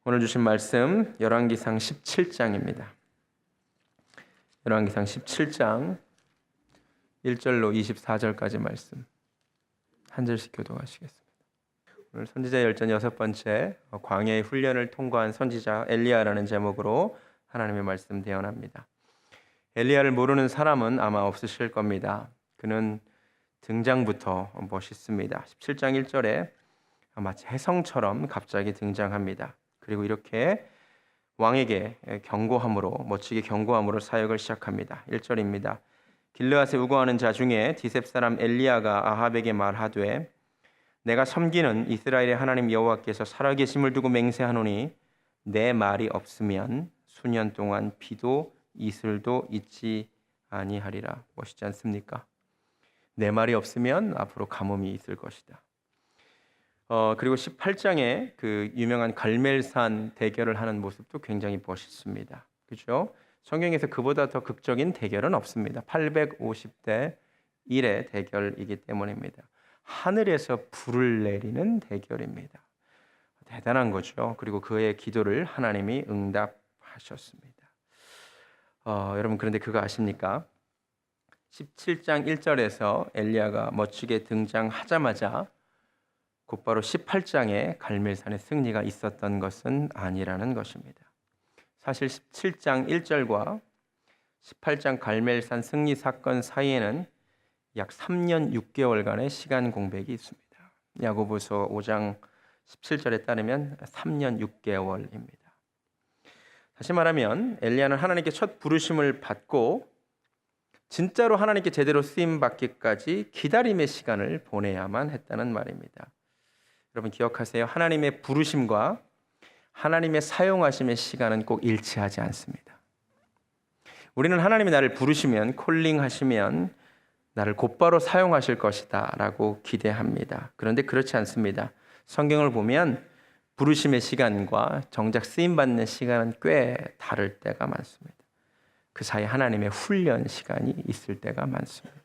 오늘 주신 말씀 열왕기상 17장입니다. 열왕기상 17장 1절로 24절까지 말씀 한 절씩 교독하시겠습니다. 오늘 선지자 열전 6번째 광야의 훈련을 통과한 선지자 엘리야라는 제목으로 하나님의 말씀 대언합니다. 엘리야를 모르는 사람은 아마 없으실 겁니다. 그는 등장부터 멋있습니다. 17장 1절에 마치 혜성처럼 갑자기 등장합니다. 그리고 이렇게 왕에게 경고함으로 멋지게 경고함으로 사역을 시작합니다. 1절입니다. 길르앗에 우거하는 자 중에 디셉 사람 엘리야가 아합에게 말하되 내가 섬기는 이스라엘의 하나님 여호와께서 살아계심을 두고 맹세하노니 내 말이 없으면 수년 동안 비도 이슬도 있지 아니하리라. 멋있지 않습니까? 내 말이 없으면 앞으로 가뭄이 있을 것이다. 그리고 18장에 그 유명한 갈멜산 대결을 하는 모습도 굉장히 멋있습니다. 그렇죠? 성경에서 그보다 더 극적인 대결은 없습니다. 850대 1의 대결이기 때문입니다. 하늘에서 불을 내리는 대결입니다. 대단한 거죠. 그리고 그의 기도를 하나님이 응답하셨습니다. 여러분 그런데 그거 아십니까? 17장 1절에서 엘리야가 멋지게 등장하자마자 곧바로 18장에 갈멜산의 승리가 있었던 것은 아니라는 것입니다. 사실 17장 1절과 18장 갈멜산 승리 사건 사이에는 약 3년 6개월간의 시간 공백이 있습니다. 야고보서 5장 17절에 따르면 3년 6개월입니다. 다시 말하면 엘리야는 하나님께 첫 부르심을 받고 진짜로 하나님께 제대로 쓰임 받기까지 기다림의 시간을 보내야만 했다는 말입니다. 여러분 기억하세요. 하나님의 부르심과 하나님의 사용하심의 시간은 꼭 일치하지 않습니다. 우리는 하나님이 나를 부르시면 콜링하시면 나를 곧바로 사용하실 것이다 라고 기대합니다. 그런데 그렇지 않습니다. 성경을 보면 부르심의 시간과 정작 쓰임받는 시간은 꽤 다를 때가 많습니다. 그 사이 하나님의 훈련 시간이 있을 때가 많습니다.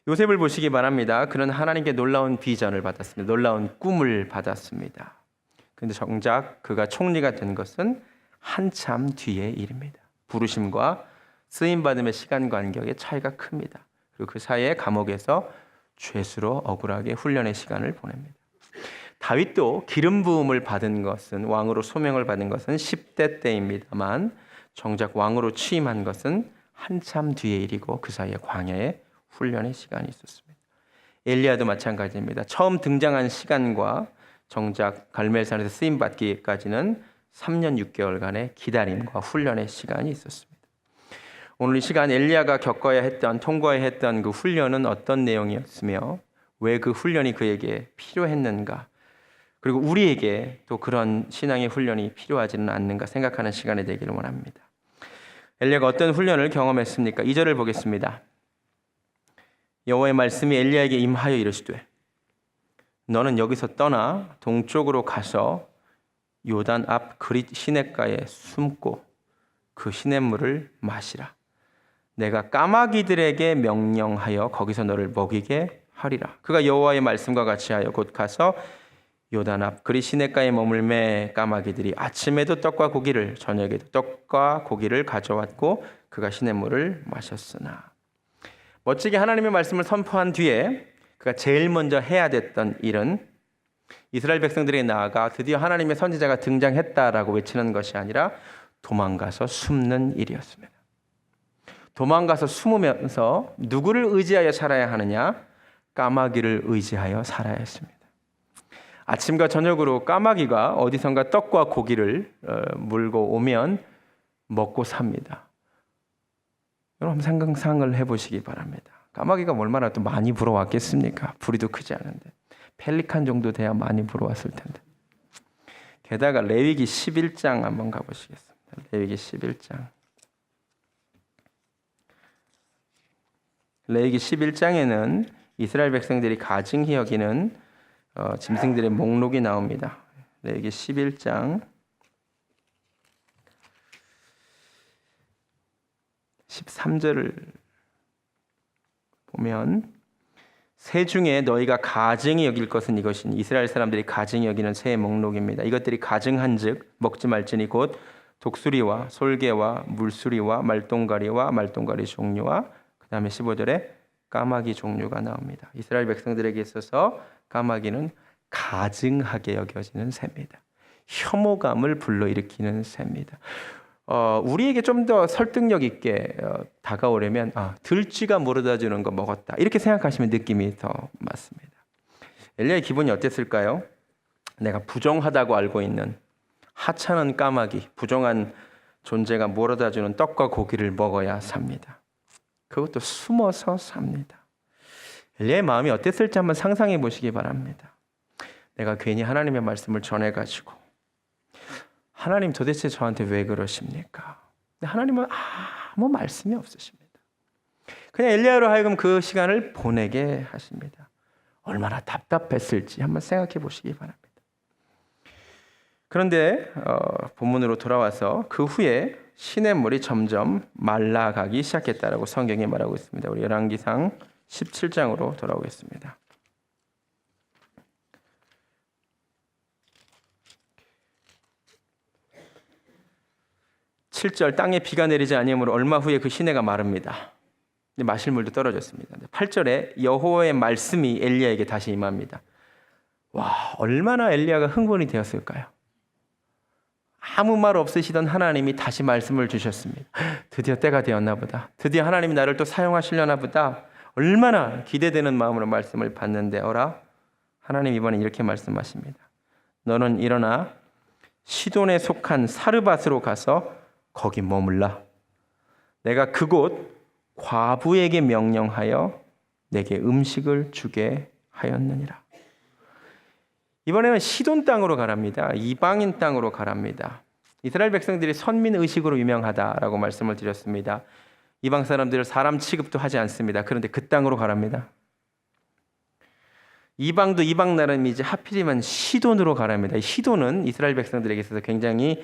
요셉을 보시기 바랍니다. 그는 하나님께 놀라운 비전을 받았습니다. 놀라운 꿈을 받았습니다. 그런데 정작 그가 총리가 된 것은 한참 뒤의 일입니다. 부르심과 쓰임받음의 시간 간격의 차이가 큽니다. 그리고 그 사이에 감옥에서 죄수로 억울하게 훈련의 시간을 보냅니다. 다윗도 기름 부음을 받은 것은 왕으로 소명을 받은 것은 10대 때입니다만 정작 왕으로 취임한 것은 한참 뒤의 일이고 그 사이에 광야에 훈련의 시간이 있었습니다. 엘리야도 마찬가지입니다. 처음 등장한 시간과 정작 갈멜산에서 쓰임 받기까지는 3년 6개월간의 기다림과 훈련의 시간이 있었습니다. 오늘 이 시간 엘리야가 겪어야 했던 통과해야 했던 그 훈련은 어떤 내용이었으며 왜 그 훈련이 그에게 필요했는가? 그리고 우리에게 또 그런 신앙의 훈련이 필요하지는 않는가 생각하는 시간이 되기를 원합니다. 엘리야가 어떤 훈련을 경험했습니까? 2절을 보겠습니다. 여호와의 말씀이 엘리야에게 임하여 이르시되 너는 여기서 떠나 동쪽으로 가서 요단 앞 그릿 시냇가에 숨고 그 시냇물을 마시라. 내가 까마귀들에게 명령하여 거기서 너를 먹이게 하리라. 그가 여호와의 말씀과 같이 하여 곧 가서 요단 앞 그릿 시냇가에 머물매 까마귀들이 아침에도 떡과 고기를 저녁에도 떡과 고기를 가져왔고 그가 시냇물을 마셨으나. 멋지게 하나님의 말씀을 선포한 뒤에 그가 제일 먼저 해야 됐던 일은 이스라엘 백성들에게 나아가 드디어 하나님의 선지자가 등장했다라고 외치는 것이 아니라 도망가서 숨는 일이었습니다. 도망가서 숨으면서 누구를 의지하여 살아야 하느냐? 까마귀를 의지하여 살아야 했습니다. 아침과 저녁으로 까마귀가 어디선가 떡과 고기를 물고 오면 먹고 삽니다. 여러분 상상을 해보시기 바랍니다. 까마귀가 얼마나 또 많이 불어왔겠습니까? 부리도 크지 않은데. 펠리칸 정도 돼야 많이 불어왔을 텐데. 게다가 레위기 11장 한번 가보시겠습니다. 레위기 11장. 레위기 11장에는 이스라엘 백성들이 가증히 여기는 짐승들의 목록이 나옵니다. 레위기 11장 13절을 보면 새 중에 너희가 가증히 여길 것은 이것이니 이스라엘 사람들이 가증히 여기는 새의 목록입니다. 이것들이 가증한즉 먹지 말지니 곧 독수리와 솔개와 물수리와 말동가리와 말동가리 종류와 그 다음에 15절에 까마귀 종류가 나옵니다. 이스라엘 백성들에게 있어서 까마귀는 가증하게 여겨지는 새입니다. 혐오감을 불러일으키는 새입니다. 우리에게 좀 더 설득력 있게 다가오려면 들쥐가 물어다 주는 거 먹었다 이렇게 생각하시면 느낌이 더 맞습니다. 엘리야의 기분이 어땠을까요? 내가 부정하다고 알고 있는 하찮은 까마귀, 부정한 존재가 물어다 주는 떡과 고기를 먹어야 삽니다. 그것도 숨어서 삽니다. 엘리야의 마음이 어땠을지 한번 상상해 보시기 바랍니다. 내가 괜히 하나님의 말씀을 전해가지고 하나님 도대체 저한테 왜 그러십니까? 근데 하나님은 아무 말씀이 없으십니다. 그냥 엘리야로 하여금 그 시간을 보내게 하십니다. 얼마나 답답했을지 한번 생각해 보시기 바랍니다. 그런데 본문으로 돌아와서 그 후에 시냇물이 점점 말라가기 시작했다라고 성경에 말하고 있습니다. 우리 열왕기상 17장으로 돌아오겠습니다. 7절 땅에 비가 내리지 아니하므로 얼마 후에 그 시내가 마릅니다. 마실 물도 떨어졌습니다. 8절에 여호와의 말씀이 엘리야에게 다시 임합니다. 와, 얼마나 엘리야가 흥분이 되었을까요? 아무 말 없으시던 하나님이 다시 말씀을 주셨습니다. 드디어 때가 되었나 보다. 드디어 하나님이 나를 또 사용하시려나 보다. 얼마나 기대되는 마음으로 말씀을 받는데 어라? 하나님 이번에 이렇게 말씀하십니다. 너는 일어나 시돈에 속한 사르밧으로 가서 거기 머물라. 내가 그곳 과부에게 명령하여 내게 음식을 주게 하였느니라. 이번에는 시돈 땅으로 가랍니다. 이방인 땅으로 가랍니다. 이스라엘 백성들이 선민의식으로 유명하다라고 말씀을 드렸습니다. 이방 사람들은 사람 취급도 하지 않습니다. 그런데 그 땅으로 가랍니다. 이방도 이방 나라임이지 하필이면 시돈으로 가랍니다. 시돈은 이스라엘 백성들에게 있어서 굉장히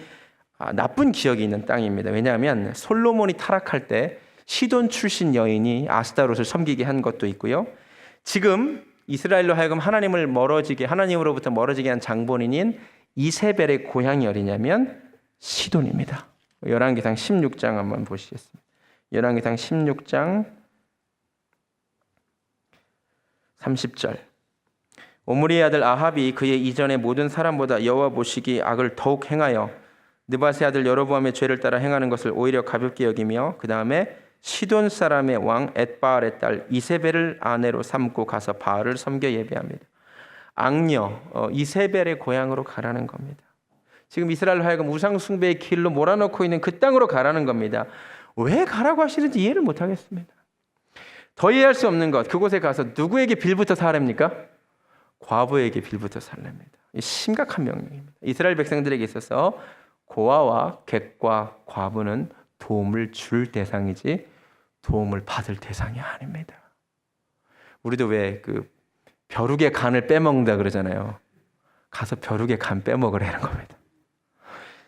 나쁜 기억이 있는 땅입니다. 왜냐하면 솔로몬이 타락할 때 시돈 출신 여인이 아스타롯을 섬기게 한 것도 있고요. 지금 이스라엘로 하여금 하나님으로부터 멀어지게 한 장본인인 이세벨의 고향이 어디냐면 시돈입니다. 열왕기상 16장 한번 보시겠습니다. 열왕기상 16장 30절. 오므리의 아들 아합이 그의 이전의 모든 사람보다 여호와 보시기 악을 더욱 행하여 느밧의 아들 여로보암의 죄를 따라 행하는 것을 오히려 가볍게 여기며 그 다음에 시돈 사람의 왕 엣바알의 딸 이세벨을 아내로 삼고 가서 바알을 섬겨 예배합니다. 악녀 이세벨의 고향으로 가라는 겁니다. 지금 이스라엘로 하여금 우상 숭배의 길로 몰아넣고 있는 그 땅으로 가라는 겁니다. 왜 가라고 하시는지 이해를 못하겠습니다. 더 이해할 수 없는 것, 그곳에 가서 누구에게 빌부터 살랍니까? 과부에게 빌부터 살랍니다. 심각한 명령입니다. 이스라엘 백성들에게 있어서 고아와 객과 과부는 도움을 줄 대상이지 도움을 받을 대상이 아닙니다. 우리도 왜 그 벼룩의 간을 빼먹는다 그러잖아요. 가서 벼룩의 간 빼먹으라는 겁니다.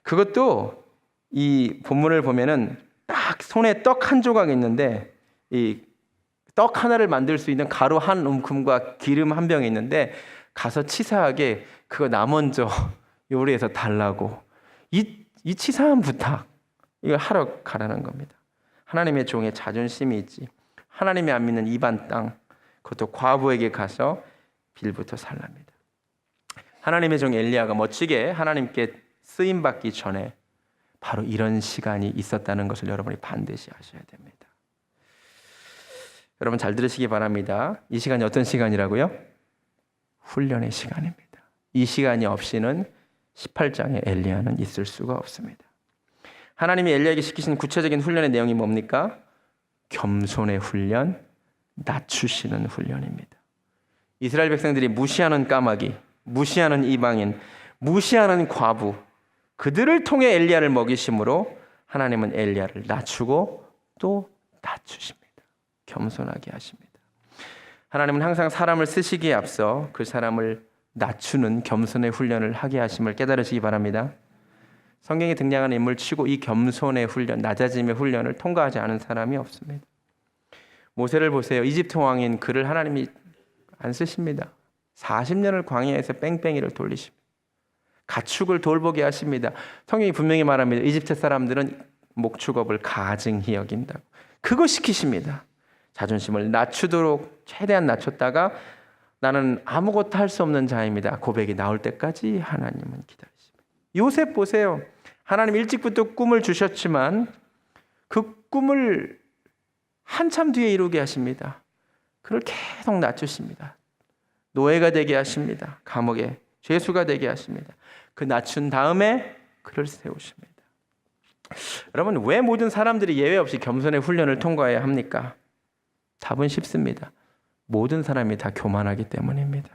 그것도 이 본문을 보면은 딱 손에 떡 한 조각 있는데 이 떡 하나를 만들 수 있는 가루 한 움큼과 기름 한 병이 있는데 가서 치사하게 그거 나 먼저 요리해서 달라고 이 치사한 부탁 이걸 하러 가라는 겁니다. 하나님의 종의 자존심이 있지. 하나님이 안 믿는 이방 땅 그것도 과부에게 가서 빌부터 살랍니다. 하나님의 종 엘리야가 멋지게 하나님께 쓰임 받기 전에 바로 이런 시간이 있었다는 것을 여러분이 반드시 아셔야 됩니다. 여러분 잘 들으시기 바랍니다. 이 시간이 어떤 시간이라고요? 훈련의 시간입니다. 이 시간이 없이는 18장의 엘리야는 있을 수가 없습니다. 하나님이 엘리야에게 시키신 구체적인 훈련의 내용이 뭡니까? 겸손의 훈련, 낮추시는 훈련입니다. 이스라엘 백성들이 무시하는 까마귀, 무시하는 이방인, 무시하는 과부, 그들을 통해 엘리야를 먹이심으로 하나님은 엘리야를 낮추고 또 낮추십니다. 겸손하게 하십니다. 하나님은 항상 사람을 쓰시기에 앞서 그 사람을 낮추는 겸손의 훈련을 하게 하심을 깨달으시기 바랍니다. 성경에 등장하는 인물 치고 이 겸손의 훈련, 낮아짐의 훈련을 통과하지 않은 사람이 없습니다. 모세를 보세요. 이집트 왕인 그를 하나님이 안 쓰십니다. 40년을 광야에서 뺑뺑이를 돌리십니다. 가축을 돌보게 하십니다. 성경이 분명히 말합니다. 이집트 사람들은 목축업을 가증히 여긴다고. 그거 시키십니다. 자존심을 낮추도록 최대한 낮췄다가 나는 아무것도 할 수 없는 자입니다. 고백이 나올 때까지 하나님은 기다리십니다. 요셉 보세요. 하나님 일찍부터 꿈을 주셨지만 그 꿈을 한참 뒤에 이루게 하십니다. 그를 계속 낮추십니다. 노예가 되게 하십니다. 감옥에 죄수가 되게 하십니다. 그 낮춘 다음에 그를 세우십니다. 여러분, 왜 모든 사람들이 예외 없이 겸손의 훈련을 통과해야 합니까? 답은 쉽습니다. 모든 사람이 다 교만하기 때문입니다.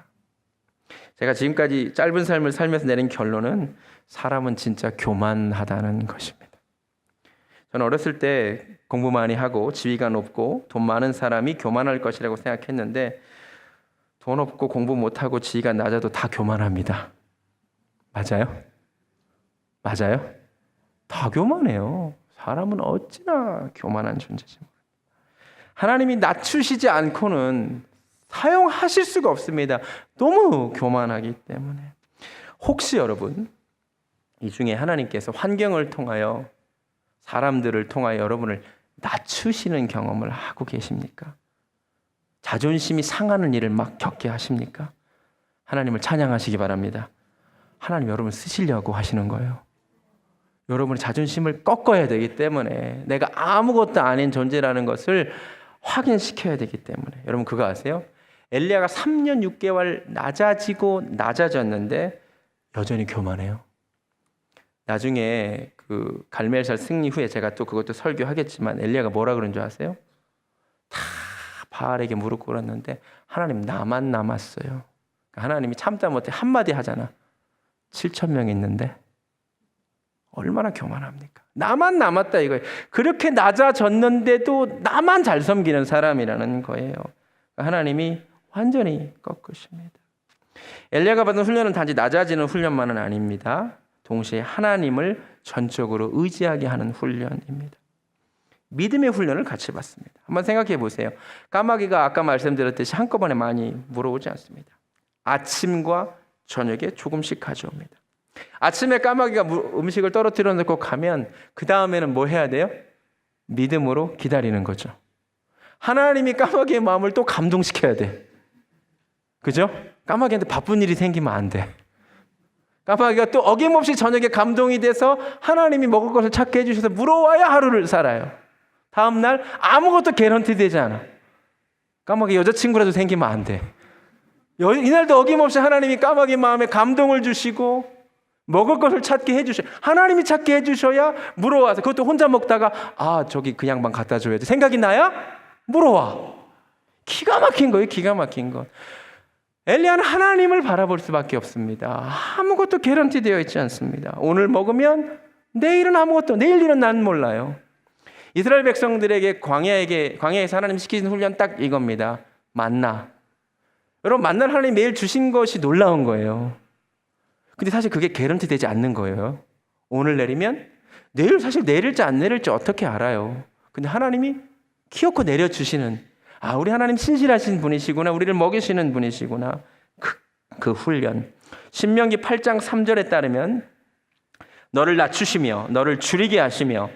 제가 지금까지 짧은 삶을 살면서 내린 결론은 사람은 진짜 교만하다는 것입니다. 저는 어렸을 때 공부 많이 하고 지위가 높고 돈 많은 사람이 교만할 것이라고 생각했는데 돈 없고 공부 못하고 지위가 낮아도 다 교만합니다. 맞아요? 맞아요? 다 교만해요. 사람은 어찌나 교만한 존재지. 하나님이 낮추시지 않고는 사용하실 수가 없습니다. 너무 교만하기 때문에. 혹시 여러분, 이 중에 하나님께서 환경을 통하여 사람들을 통하여 여러분을 낮추시는 경험을 하고 계십니까? 자존심이 상하는 일을 막 겪게 하십니까? 하나님을 찬양하시기 바랍니다. 하나님 여러분 쓰시려고 하시는 거예요. 여러분의 자존심을 꺾어야 되기 때문에 내가 아무것도 아닌 존재라는 것을 확인시켜야 되기 때문에. 여러분 그거 아세요? 엘리야가 3년 6개월 낮아지고 낮아졌는데 여전히 교만해요. 나중에 그 갈멜살 승리 후에 제가 또 그것도 설교하겠지만 엘리야가 뭐라 그런 줄 아세요? 다 바알에게 무릎 꿇었는데 하나님 나만 남았어요. 하나님이 참다 못해 한마디 하잖아. 7,000명 있는데 얼마나 교만합니까? 나만 남았다 이거예요. 그렇게 낮아졌는데도 나만 잘 섬기는 사람이라는 거예요. 하나님이 완전히 꺾으십니다. 엘리야가 받은 훈련은 단지 낮아지는 훈련만은 아닙니다. 동시에 하나님을 전적으로 의지하게 하는 훈련입니다. 믿음의 훈련을 같이 받습니다. 한번 생각해 보세요. 까마귀가 아까 말씀드렸듯이 한꺼번에 많이 물어오지 않습니다. 아침과 저녁에 조금씩 가져옵니다. 아침에 까마귀가 음식을 떨어뜨려 놓고 가면 그 다음에는 뭐 해야 돼요? 믿음으로 기다리는 거죠. 하나님이 까마귀의 마음을 또 감동시켜야 돼. 그죠? 까마귀한테 바쁜 일이 생기면 안 돼. 까마귀가 또 어김없이 저녁에 감동이 돼서 하나님이 먹을 것을 찾게 해주셔서 물어와야 하루를 살아요. 다음날 아무것도 개런티 되지 않아. 까마귀 여자친구라도 생기면 안 돼. 이날도 어김없이 하나님이 까마귀 마음에 감동을 주시고 먹을 것을 찾게 해주셔요. 하나님이 찾게 해주셔야 물어와서, 그것도 혼자 먹다가 저기 그 양반 갖다 줘야지 생각이 나야 물어와. 기가 막힌 거예요. 기가 막힌 것. 엘리야는 하나님을 바라볼 수밖에 없습니다. 아무것도 개런티 되어 있지 않습니다. 오늘 먹으면 내일은 아무것도, 내일 일은 난 몰라요. 이스라엘 백성들에게 광야에서 하나님 시키신 훈련 딱 이겁니다. 만나. 여러분, 만나를 하나님 매일 주신 것이 놀라운 거예요. 근데 사실 그게 개런티 되지 않는 거예요. 오늘 내리면 내일, 사실 내릴지 안 내릴지 어떻게 알아요. 근데 하나님이 키워코 내려주시는, 우리 하나님 신실하신 분이시구나, 우리를 먹이시는 분이시구나. 그 훈련. 신명기 8장 3절에 따르면 너를 낮추시며 너를 줄이게 하시며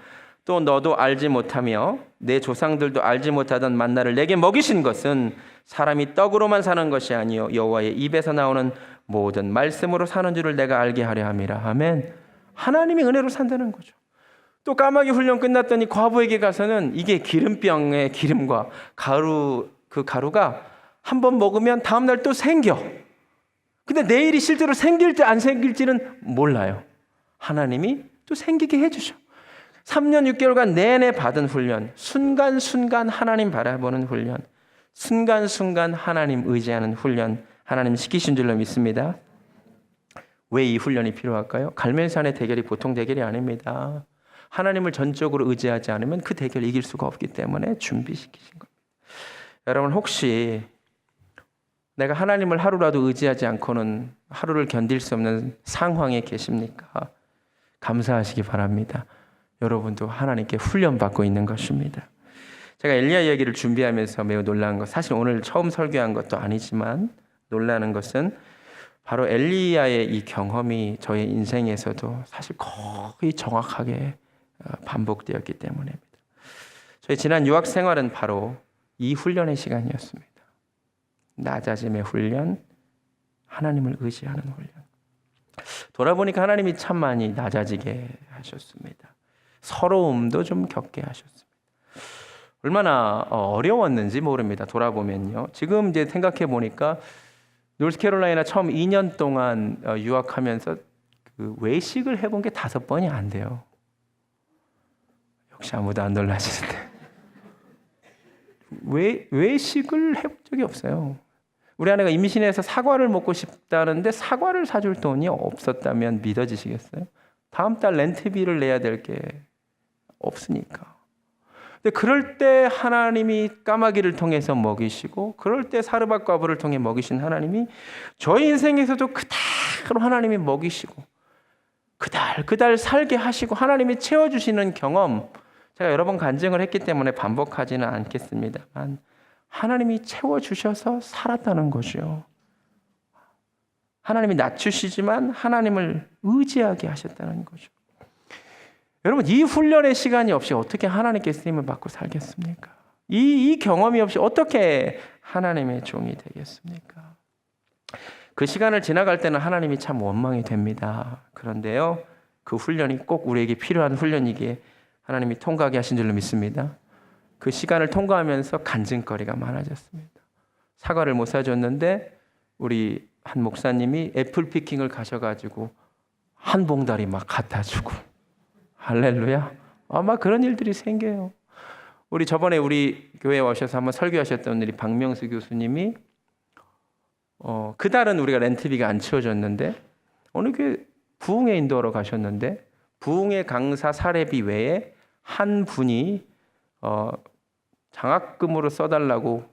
또 너도 알지 못하며 내 조상들도 알지 못하던 만나를 내게 먹이신 것은 사람이 떡으로만 사는 것이 아니요 여호와의 입에서 나오는 모든 말씀으로 사는 줄을 내가 알게 하려 함이라. 아멘. 하나님이 은혜로 산다는 거죠. 또 까마귀 훈련 끝났더니 과부에게 가서는 이게 기름병의 기름과 가루, 그 가루가 한번 먹으면 다음날 또 생겨. 근데 내일이 실제로 생길지 안 생길지는 몰라요. 하나님이 또 생기게 해주셔. 3년 6개월간 내내 받은 훈련, 순간순간 하나님 바라보는 훈련, 순간순간 하나님 의지하는 훈련, 하나님 시키신 줄로 믿습니다. 왜 이 훈련이 필요할까요? 갈멜산의 대결이 보통 대결이 아닙니다. 하나님을 전적으로 의지하지 않으면 그 대결 이길 수가 없기 때문에 준비시키신 겁니다. 여러분, 혹시 내가 하나님을 하루라도 의지하지 않고는 하루를 견딜 수 없는 상황에 계십니까? 감사하시기 바랍니다. 여러분도 하나님께 훈련받고 있는 것입니다. 제가 엘리야 이야기를 준비하면서 매우 놀란 것, 사실 오늘 처음 설교한 것도 아니지만 놀라는 것은 바로 엘리야의 이 경험이 저의 인생에서도 사실 거의 정확하게 반복되었기 때문입니다. 저희 지난 유학 생활은 바로 이 훈련의 시간이었습니다. 낮아짐의 훈련, 하나님을 의지하는 훈련. 돌아보니까 하나님이 참 많이 낮아지게 하셨습니다. 서러움도 좀 겪게 하셨습니다. 얼마나 어려웠는지 모릅니다. 돌아보면요. 지금 이제 생각해 보니까 노스캐롤라이나 처음 2년 동안 유학하면서 그 외식을 해본 게 5번이 안 돼요. 역시 아무도 안 놀라시는데. 외식을 해본 적이 없어요. 우리 아내가 임신해서 사과를 먹고 싶다는데 사과를 사줄 돈이 없었다면 믿어지시겠어요? 다음 달 렌트비를 내야 될 게 없으니까. 근데 그럴 때 하나님이 까마귀를 통해서 먹이시고, 그럴 때 사르밧 과부를 통해 먹이신 하나님이 저희 인생에서도 그대로 하나님이 먹이시고 그달 살게 하시고 하나님이 채워주시는 경험, 제가 여러 번 간증을 했기 때문에 반복하지는 않겠습니다만 하나님이 채워주셔서 살았다는 거죠. 하나님이 낮추시지만 하나님을 의지하게 하셨다는 거죠. 여러분, 이 훈련의 시간이 없이 어떻게 하나님께 쓰임을 받고 살겠습니까? 이 경험이 없이 어떻게 하나님의 종이 되겠습니까? 그 시간을 지나갈 때는 하나님이 참 원망이 됩니다. 그런데요, 그 훈련이 꼭 우리에게 필요한 훈련이기에 하나님이 통과하게 하신 줄로 믿습니다. 그 시간을 통과하면서 간증거리가 많아졌습니다. 사과를 못 사줬는데 우리 한 목사님이 애플 피킹을 가셔가지고 한 봉다리 막 갖다 주고, 할렐루야. 아마 그런 일들이 생겨요. 우리 저번에 우리 교회에 오셔서 한번 설교하셨던 우리 박명수 교수님이 그달은 우리가 렌트비가 안 치워졌는데 어느 교회 부흥회 인도하러 가셨는데 부흥회 강사 사례비 외에 한 분이 장학금으로 써달라고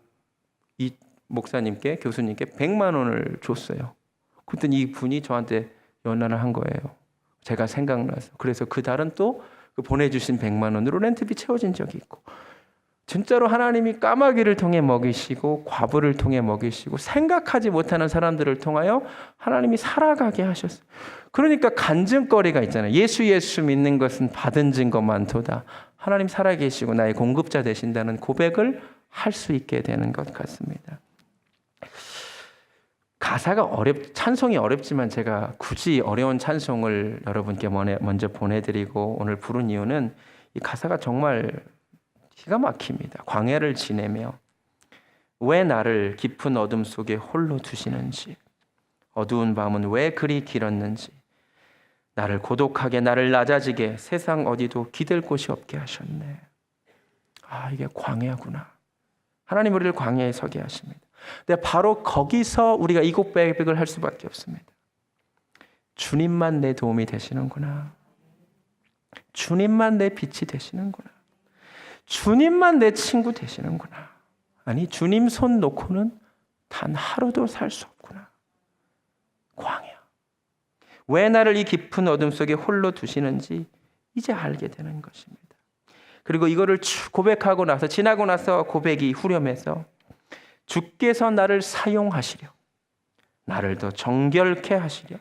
이 목사님께, 교수님께 100만 원을 줬어요. 그랬더니 이 분이 저한테 연락을 한 거예요. 제가 생각나서. 그래서 그 달은 또 그 보내주신 100만 원으로 렌트비 채워진 적이 있고, 진짜로 하나님이 까마귀를 통해 먹이시고 과부를 통해 먹이시고 생각하지 못하는 사람들을 통하여 하나님이 살아가게 하셨어요. 그러니까 간증거리가 있잖아요. 예수 믿는 것은 받은 증거 많도다. 하나님 살아계시고 나의 공급자 되신다는 고백을 할 수 있게 되는 것 같습니다. 가사가 찬송이 어렵지만 제가 굳이 어려운 찬송을 여러분께 먼저 보내드리고 오늘 부른 이유는 이 가사가 정말 기가 막힙니다. 광야를 지내며 왜 나를 깊은 어둠 속에 홀로 두시는지, 어두운 밤은 왜 그리 길었는지, 나를 고독하게 나를 낮아지게 세상 어디도 기댈 곳이 없게 하셨네. 아, 이게 광야구나. 하나님 우리를 광야에 서게 하십니다. 근데 바로 거기서 우리가 이 고백을 할 수밖에 없습니다. 주님만 내 도움이 되시는구나. 주님만 내 빛이 되시는구나. 주님만 내 친구 되시는구나. 아니, 주님 손 놓고는 단 하루도 살 수 없구나. 광야. 왜 나를 이 깊은 어둠 속에 홀로 두시는지 이제 알게 되는 것입니다. 그리고 이거를 고백하고 나서, 지나고 나서 고백이 후렴해서 주께서 나를 사용하시려, 나를 더 정결케 하시려,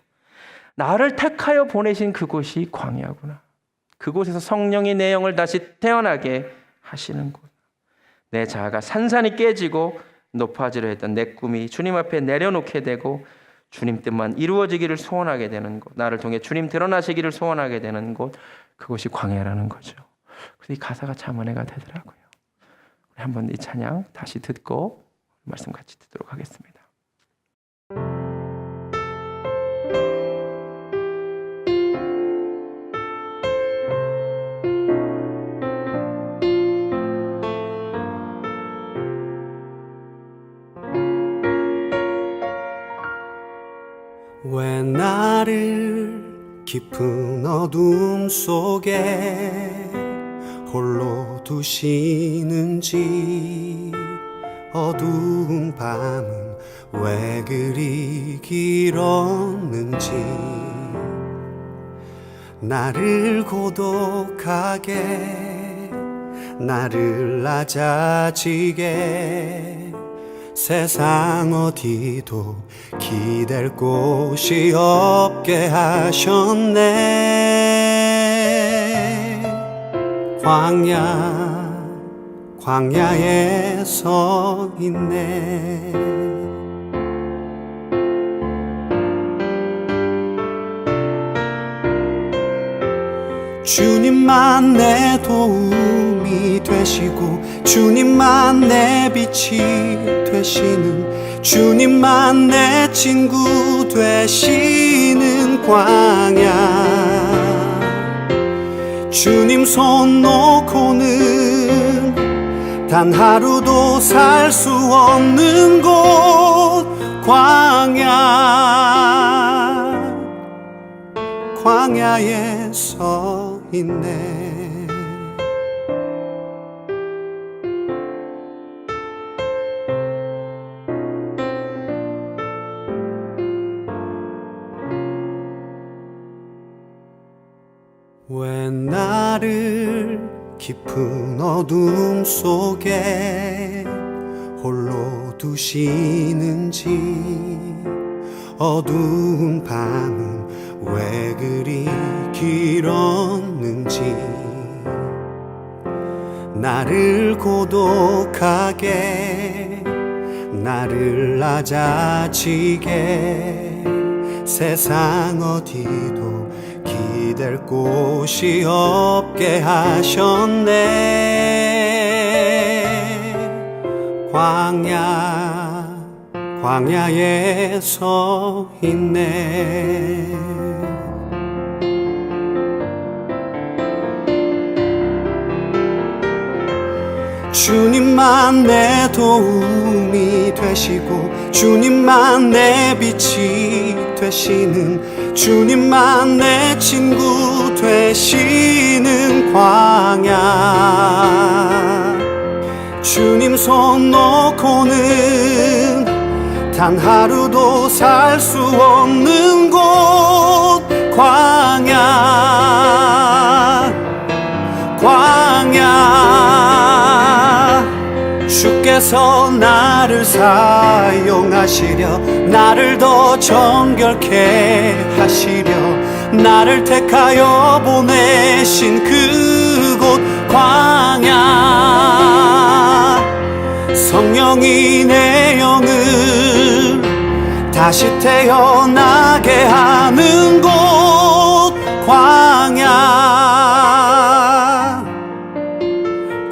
나를 택하여 보내신 그곳이 광야구나. 그곳에서 성령이 내 영을 다시 태어나게 하시는 곳. 내 자아가 산산이 깨지고 높아지려 했던 내 꿈이 주님 앞에 내려놓게 되고 주님 뜻만 이루어지기를 소원하게 되는 곳, 나를 통해 주님 드러나시기를 소원하게 되는 곳, 그곳이 광야라는 거죠. 그래서 이 가사가 참 은혜가 되더라고요. 우리 한번 이 찬양 다시 듣고 말씀 같이 듣도록 하겠습니다. 왜 나를 깊은 어둠 속에 홀로 두시는지, 어두운 밤은 왜 그리 길었는지, 나를 고독하게 나를 낮아지게 세상 어디도 기댈 곳이 없게 하셨네. 광야에 서 있네. 주님만 내 도움이 되시고 주님만 내 빛이 되시는 주님만 내 친구 되시는 광야. 주님 손 놓고는 단 하루도 살 수 없는 곳 광야에 서 있네. 왜 나를 깊은 어둠 속에 홀로 두시는지, 어두운 밤은 왜 그리 길었는지, 나를 고독하게 나를 낮아지게 세상 어디도 기댈 곳이 없게 하셨네. 광야에 서 있네. 주님만 내 도움이 되시고 주님만 내 빛이 되시는 주님만 내 친구 되시는 광야. 주님 손 놓고는 단 하루도 살 수 없는 곳 광야. 주께서 나를 사용하시려 나를 더 정결케 하시려 나를 택하여 보내신 그곳 광야. 성령이 내 영을 다시 태어나게 하는 곳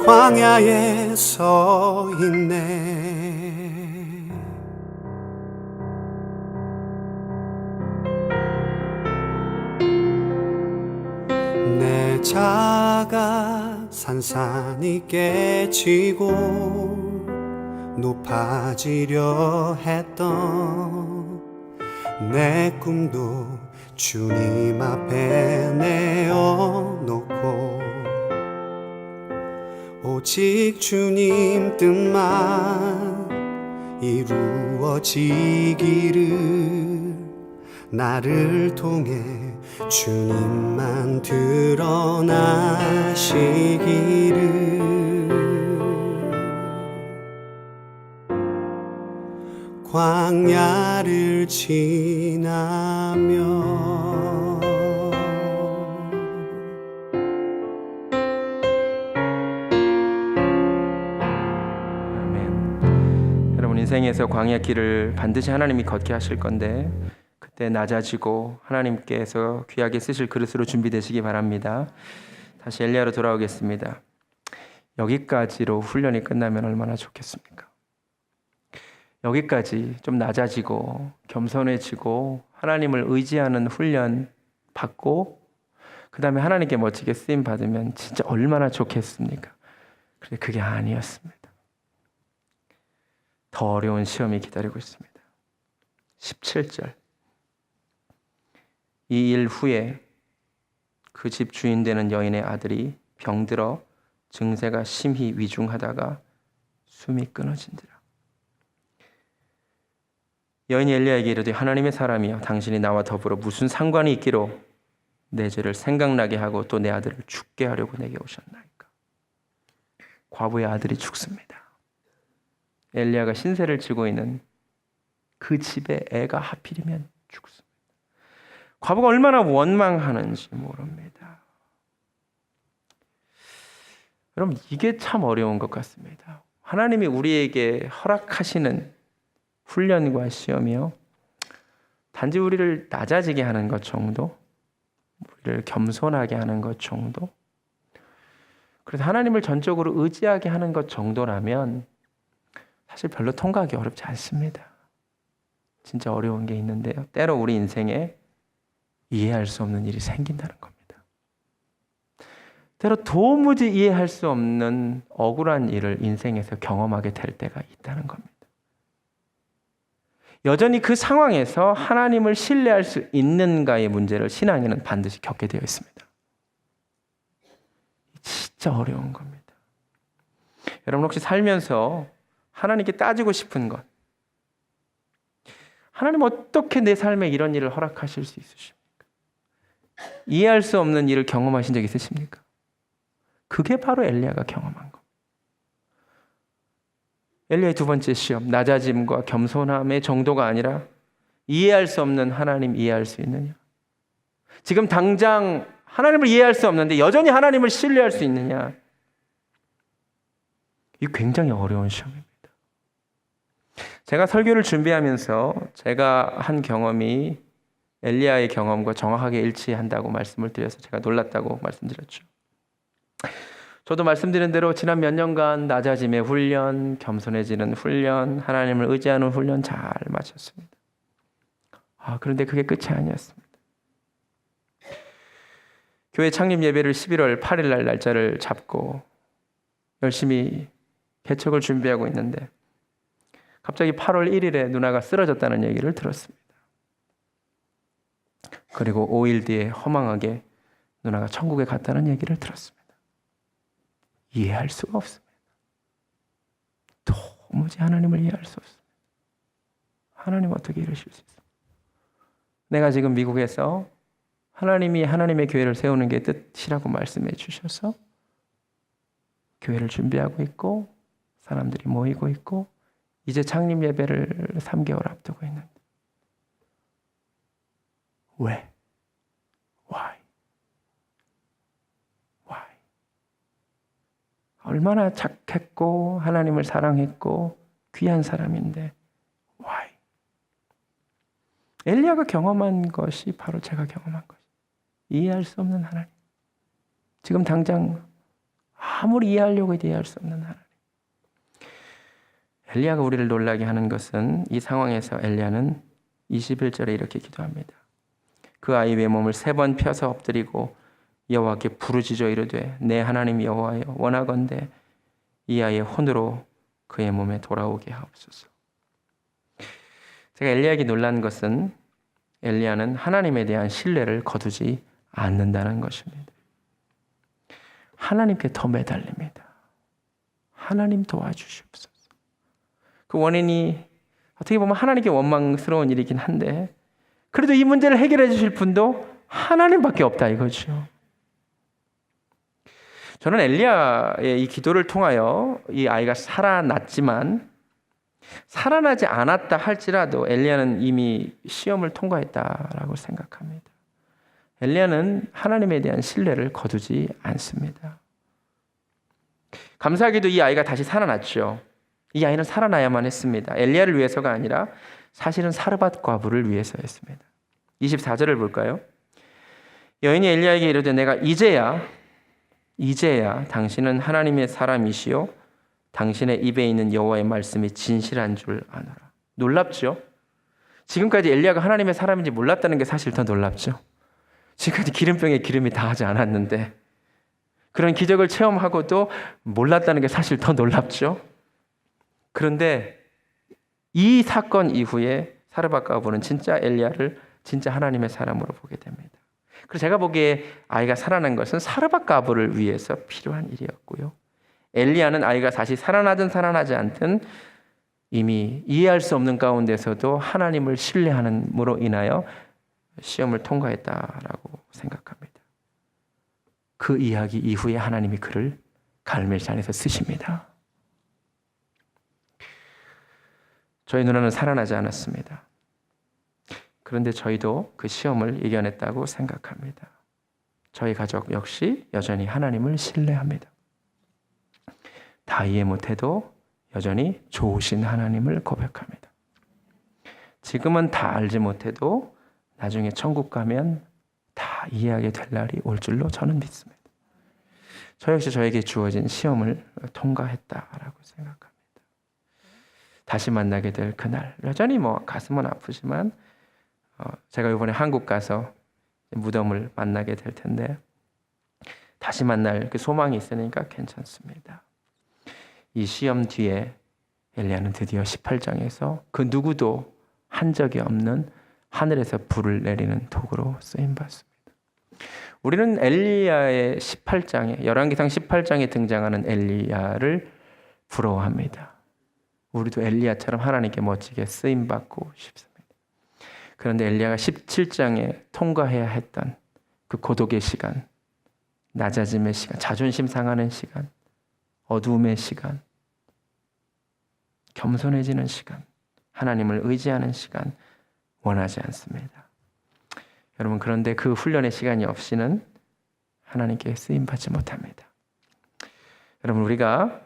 광야에 서 있네. 내 자가 산산이 깨지고 높아지려 했던 내 꿈도 주님 앞에 내어놓고 오직 주님 뜻만 이루어지기를 나를 통해 주님만 드러나시기를. 광야를 지나며 아멘. 여러분 인생에서 광야 길을 반드시 하나님이 걷게 하실 건데 그때 낮아지고 하나님께서 귀하게 쓰실 그릇으로 준비되시기 바랍니다. 다시 엘리야로 돌아오겠습니다. 여기까지로 훈련이 끝나면 얼마나 좋겠습니까? 여기까지 좀 낮아지고 겸손해지고 하나님을 의지하는 훈련 받고 그 다음에 하나님께 멋지게 쓰임 받으면 진짜 얼마나 좋겠습니까? 그런데 그게 아니었습니다. 더 어려운 시험이 기다리고 있습니다. 17절. 이 일 후에 그 집 주인 되는 여인의 아들이 병들어 증세가 심히 위중하다가 숨이 끊어진지라. 여인이 엘리야에게 이르되 하나님의 사람이여 당신이 나와 더불어 무슨 상관이 있기로 내 죄를 생각나게 하고 또 내 아들을 죽게 하려고 내게 오셨나이까. 과부의 아들이 죽습니다. 엘리야가 신세를 지고 있는 그 집에 애가 하필이면 죽습니다. 과부가 얼마나 원망하는지 모릅니다. 여러분, 이게 참 어려운 것 같습니다. 하나님이 우리에게 허락하시는 훈련과 시험이요, 단지 우리를 낮아지게 하는 것 정도, 우리를 겸손하게 하는 것 정도, 그래서 하나님을 전적으로 의지하게 하는 것 정도라면 사실 별로 통과하기 어렵지 않습니다. 진짜 어려운 게 있는데요, 때로 우리 인생에 이해할 수 없는 일이 생긴다는 겁니다. 때로 도무지 이해할 수 없는 억울한 일을 인생에서 경험하게 될 때가 있다는 겁니다. 여전히 그 상황에서 하나님을 신뢰할 수 있는가의 문제를 신앙인은 반드시 겪게 되어 있습니다. 진짜 어려운 겁니다. 여러분, 혹시 살면서 하나님께 따지고 싶은 것, 하나님 어떻게 내 삶에 이런 일을 허락하실 수 있으십니까? 이해할 수 없는 일을 경험하신 적 있으십니까? 그게 바로 엘리야가 경험한 겁니다. 엘리야의 두 번째 시험, 낮아짐과 겸손함의 정도가 아니라 이해할 수 없는 하나님 이해할 수 있느냐? 지금 당장 하나님을 이해할 수 없는데 여전히 하나님을 신뢰할 수 있느냐? 이 굉장히 어려운 시험입니다. 제가 설교를 준비하면서 제가 한 경험이 엘리야의 경험과 정확하게 일치한다고 말씀을 드려서 제가 놀랐다고 말씀드렸죠. 저도 말씀드린 대로 지난 몇 년간 낮아짐의 훈련, 겸손해지는 훈련, 하나님을 의지하는 훈련 잘 마쳤습니다. 그런데 그게 끝이 아니었습니다. 교회 창립 예배를 11월 8일 날 날짜를 잡고 열심히 개척을 준비하고 있는데 갑자기 8월 1일에 누나가 쓰러졌다는 얘기를 들었습니다. 그리고 5일 뒤에 허망하게 누나가 천국에 갔다는 얘기를 들었습니다. 이해할 수가 없습니다. 도무지 하나님을 이해할 수 없습니다. 하나님 어떻게 이러실 수 있습니까? 내가 지금 미국에서 하나님이 하나님의 교회를 세우는 게 뜻이라고 말씀해 주셔서 교회를 준비하고 있고 사람들이 모이고 있고 이제 창립 예배를 3개월 앞두고 있는데 왜? Why? Why? 얼마나 착했고 하나님을 사랑했고 귀한 사람인데 Why? 엘리야가 경험한 것이 바로 제가 경험한 것이 이해할 수 없는 하나님. 지금 당장 아무리 이해하려고 해도 이해할 수 없는 하나님. 엘리야가 우리를 놀라게 하는 것은 이 상황에서 엘리야는 21절에 이렇게 기도합니다. 그 아이 외몸을 3번 펴서 엎드리고 여호와께 부르짖어 이르되 내 하나님 여호와여 원하건대 이 아이의 혼으로 그의 몸에 돌아오게 하옵소서. 제가 엘리야에게 놀란 것은 엘리야는 하나님에 대한 신뢰를 거두지 않는다는 것입니다. 하나님께 더 매달립니다. 하나님 도와주시옵소서. 그 원인이 어떻게 보면 하나님께 원망스러운 일이긴 한데 그래도 이 문제를 해결해 주실 분도 하나님밖에 없다 이거죠. 저는 엘리야의 이 기도를 통하여 이 아이가 살아났지만 살아나지 않았다 할지라도 엘리야는 이미 시험을 통과했다라고 생각합니다. 엘리야는 하나님에 대한 신뢰를 거두지 않습니다. 감사하게도 이 아이가 다시 살아났죠. 이 아이는 살아나야만 했습니다. 엘리야를 위해서가 아니라 사실은 사르밧 과부를 위해서였습니다. 24절을 볼까요? 여인이 엘리야에게 이르되 내가 이제야 당신은 하나님의 사람이시요 당신의 입에 있는 여호와의 말씀이 진실한 줄 아노라. 놀랍죠? 지금까지 엘리야가 하나님의 사람인지 몰랐다는 게 사실 더 놀랍죠. 지금까지 기름병에 기름이 다하지 않았는데 그런 기적을 체험하고도 몰랐다는 게 사실 더 놀랍죠. 그런데 이 사건 이후에 사르밧 과부는 진짜 엘리야를 진짜 하나님의 사람으로 보게 됩니다. 그래서 제가 보기에 아이가 살아난 것은 사르밧 과부를 위해서 필요한 일이었고요. 엘리야는 아이가 다시 살아나든 살아나지 않든 이미 이해할 수 없는 가운데서도 하나님을 신뢰함으로 인하여 시험을 통과했다라고 생각합니다. 그 이야기 이후에 하나님이 그를 갈멜산에서 쓰십니다. 저희 누나는 살아나지 않았습니다. 그런데 저희도 그 시험을 이겨냈다고 생각합니다. 저희 가족 역시 여전히 하나님을 신뢰합니다. 다 이해 못해도 여전히 좋으신 하나님을 고백합니다. 지금은 다 알지 못해도 나중에 천국 가면 다 이해하게 될 날이 올 줄로 저는 믿습니다. 저 역시 저에게 주어진 시험을 통과했다라고 생각합니다. 다시 만나게 될 그날, 여전히 가슴은 아프지만 제가 이번에 한국 가서 무덤을 만나게 될 텐데 다시 만날 그 소망이 있으니까 괜찮습니다. 이 시험 뒤에 엘리야는 드디어 18장에서 그 누구도 한 적이 없는 하늘에서 불을 내리는 도구로 쓰임받습니다. 우리는 엘리야의 18장에, 열왕기상 18장에 등장하는 엘리야를 부러워합니다. 우리도 엘리야처럼 하나님께 멋지게 쓰임받고 싶습니다. 그런데 엘리야가 17장에 통과해야 했던 그 고독의 시간, 낮아짐의 시간, 자존심 상하는 시간, 어두움의 시간, 겸손해지는 시간, 하나님을 의지하는 시간 원하지 않습니다. 여러분, 그런데 그 훈련의 시간이 없이는 하나님께 쓰임받지 못합니다. 여러분, 우리가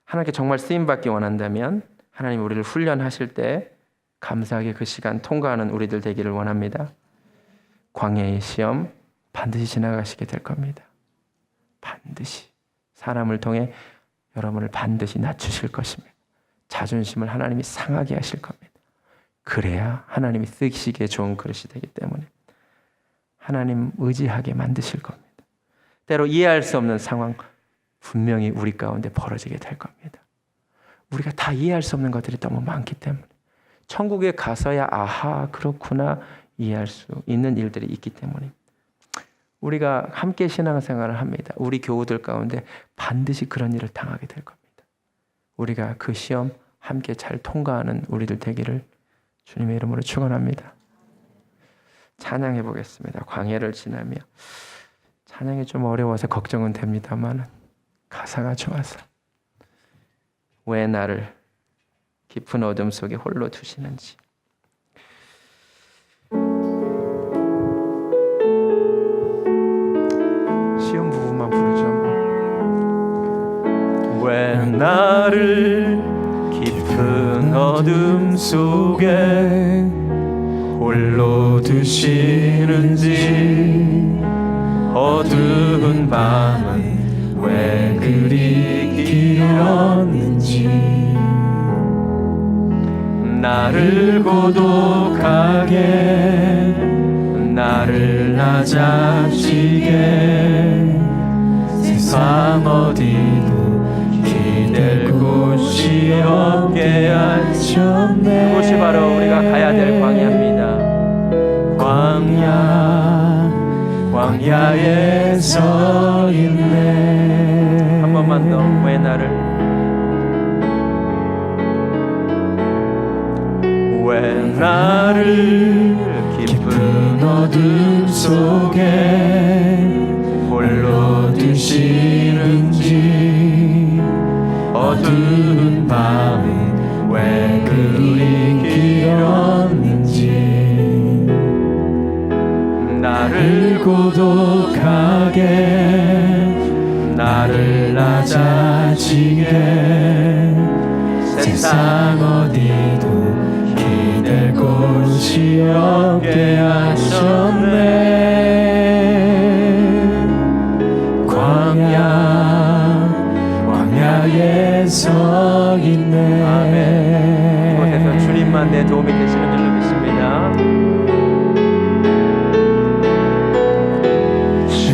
하나님께 정말 쓰임받기 원한다면 하나님 우리를 훈련하실 때 감사하게 그 시간 통과하는 우리들 되기를 원합니다. 광야의 시험 반드시 지나가시게 될 겁니다. 반드시 사람을 통해 여러분을 반드시 낮추실 것입니다. 자존심을 하나님이 상하게 하실 겁니다. 그래야 하나님이 쓰시기에 좋은 그릇이 되기 때문에 하나님 의지하게 만드실 겁니다. 때로 이해할 수 없는 상황 분명히 우리 가운데 벌어지게 될 겁니다. 우리가 다 이해할 수 없는 것들이 너무 많기 때문에 천국에 가서야 아하 그렇구나 이해할 수 있는 일들이 있기 때문에 우리가 함께 신앙생활을 합니다. 우리 교우들 가운데 반드시 그런 일을 당하게 될 겁니다. 우리가 그 시험 함께 잘 통과하는 우리들 되기를 주님의 이름으로 축원합니다. 찬양해 보겠습니다. 광야를 지나며. 찬양이 좀 어려워서 걱정은 됩니다만 가사가 좋아서. 왜 나를 깊은 어둠 속에 홀로 두시는지. 시험 부분만 부르죠. 왜 나를 깊은 어둠 속에 홀로 두시는지, 어두운 밤은 왜 그리 길었는지, 나를 고독하게 나를 낮아지게 세상 어디도 기댈 곳이 없게 하셨네. 그곳이 바로 우리가 가야 될 광야입니다. 광야에 서 있네. 한 번만 더. 왜 나를 깊은 어둠 속에 홀로 두시는지, 어두운 밤은 왜 그리 길었는지, 나를 고독하게 나를 낮아지게 세상 어디도 기댈 곳이 없게 하셨네. 광야에 서 있네. 아멘. 이곳에서 주님만 내 도움이 되시는 줄로 믿습니다.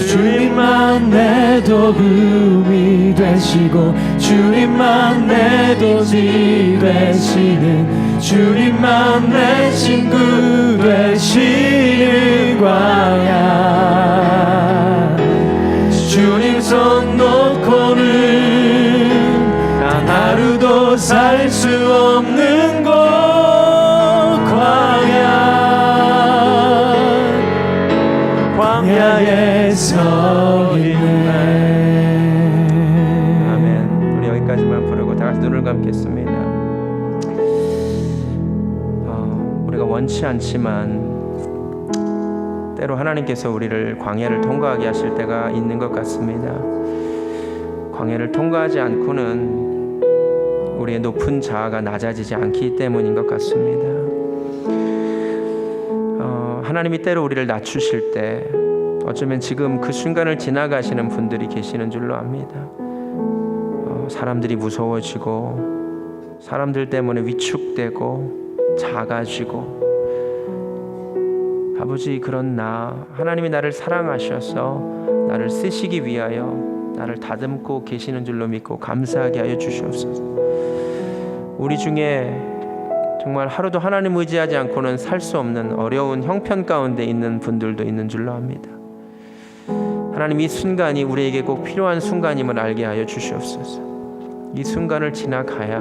주님만 내 도움이 되시고 주님만 내 도움이 되시는, 주님만 내 친구 되시는 광야. 주님 손 놓고는 단 하루도 살 수 없는 곳 광야에 서 있네. 눈을 감겠습니다. 우리가 원치 않지만 때로 하나님께서 우리를 광야를 통과하게 하실 때가 있는 것 같습니다. 광야를 통과하지 않고는 우리의 높은 자아가 낮아지지 않기 때문인 것 같습니다. 하나님이 때로 우리를 낮추실 때 어쩌면 지금 그 순간을 지나가시는 분들이 계시는 줄로 압니다. 사람들이 무서워지고 사람들 때문에 위축되고 작아지고, 아버지, 그런 하나님이 나를 사랑하셔서 나를 쓰시기 위하여 나를 다듬고 계시는 줄로 믿고 감사하게 하여 주시옵소서. 우리 중에 정말 하루도 하나님 의지하지 않고는 살 수 없는 어려운 형편 가운데 있는 분들도 있는 줄로 압니다. 하나님, 이 순간이 우리에게 꼭 필요한 순간임을 알게 하여 주시옵소서. 이 순간을 지나가야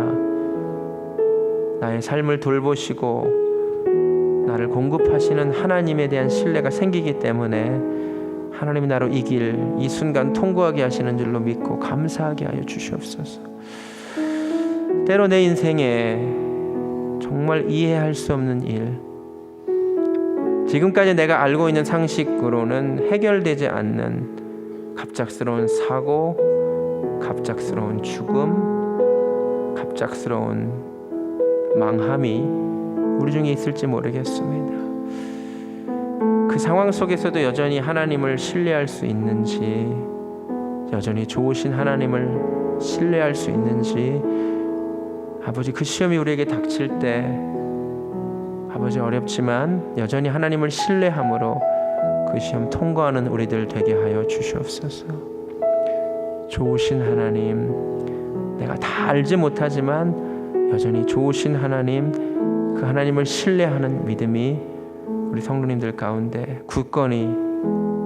나의 삶을 돌보시고 나를 공급하시는 하나님에 대한 신뢰가 생기기 때문에 하나님이 나로 이길 이 순간 통과하게 하시는 줄로 믿고 감사하게 하여 주시옵소서. 때로 내 인생에 정말 이해할 수 없는 일, 지금까지 내가 알고 있는 상식으로는 해결되지 않는 갑작스러운 사고, 갑작스러운 죽음, 갑작스러운 망함이 우리 중에 있을지 모르겠습니다. 그 상황 속에서도 여전히 하나님을 신뢰할 수 있는지, 여전히 좋으신 하나님을 신뢰할 수 있는지, 아버지, 그 시험이 우리에게 닥칠 때 아버지, 어렵지만 여전히 하나님을 신뢰함으로 그 시험 통과하는 우리들 되게 하여 주시옵소서. 좋으신 하나님, 내가 다 알지 못하지만 여전히 좋으신 하나님, 그 하나님을 신뢰하는 믿음이 우리 성도님들 가운데 굳건히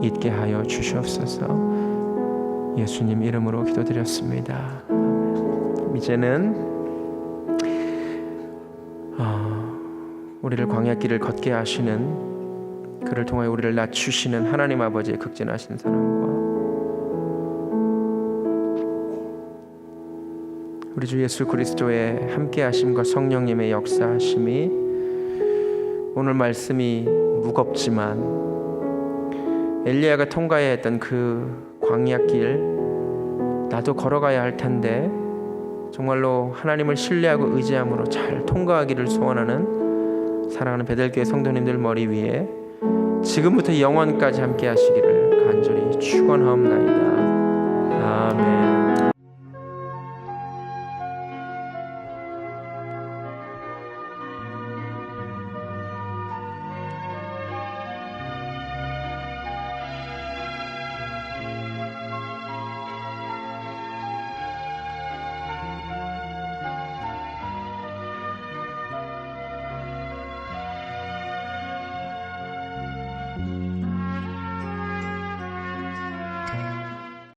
있게 하여 주시옵소서. 예수님 이름으로 기도드렸습니다. 이제는 우리를 광야길을 걷게 하시는, 그를 통하여 우리를 낮추시는 하나님 아버지의 극진하신 사랑과 우리 주 예수 그리스도의 함께하심과 성령님의 역사하심이, 오늘 말씀이 무겁지만 엘리야가 통과해야 했던 그 광야길 나도 걸어가야 할 텐데 정말로 하나님을 신뢰하고 의지함으로 잘 통과하기를 소원하는 사랑하는 베델교회 성도님들 머리 위에 지금부터 영원까지 함께 하시기를 간절히 축원하옵나이다. 아멘.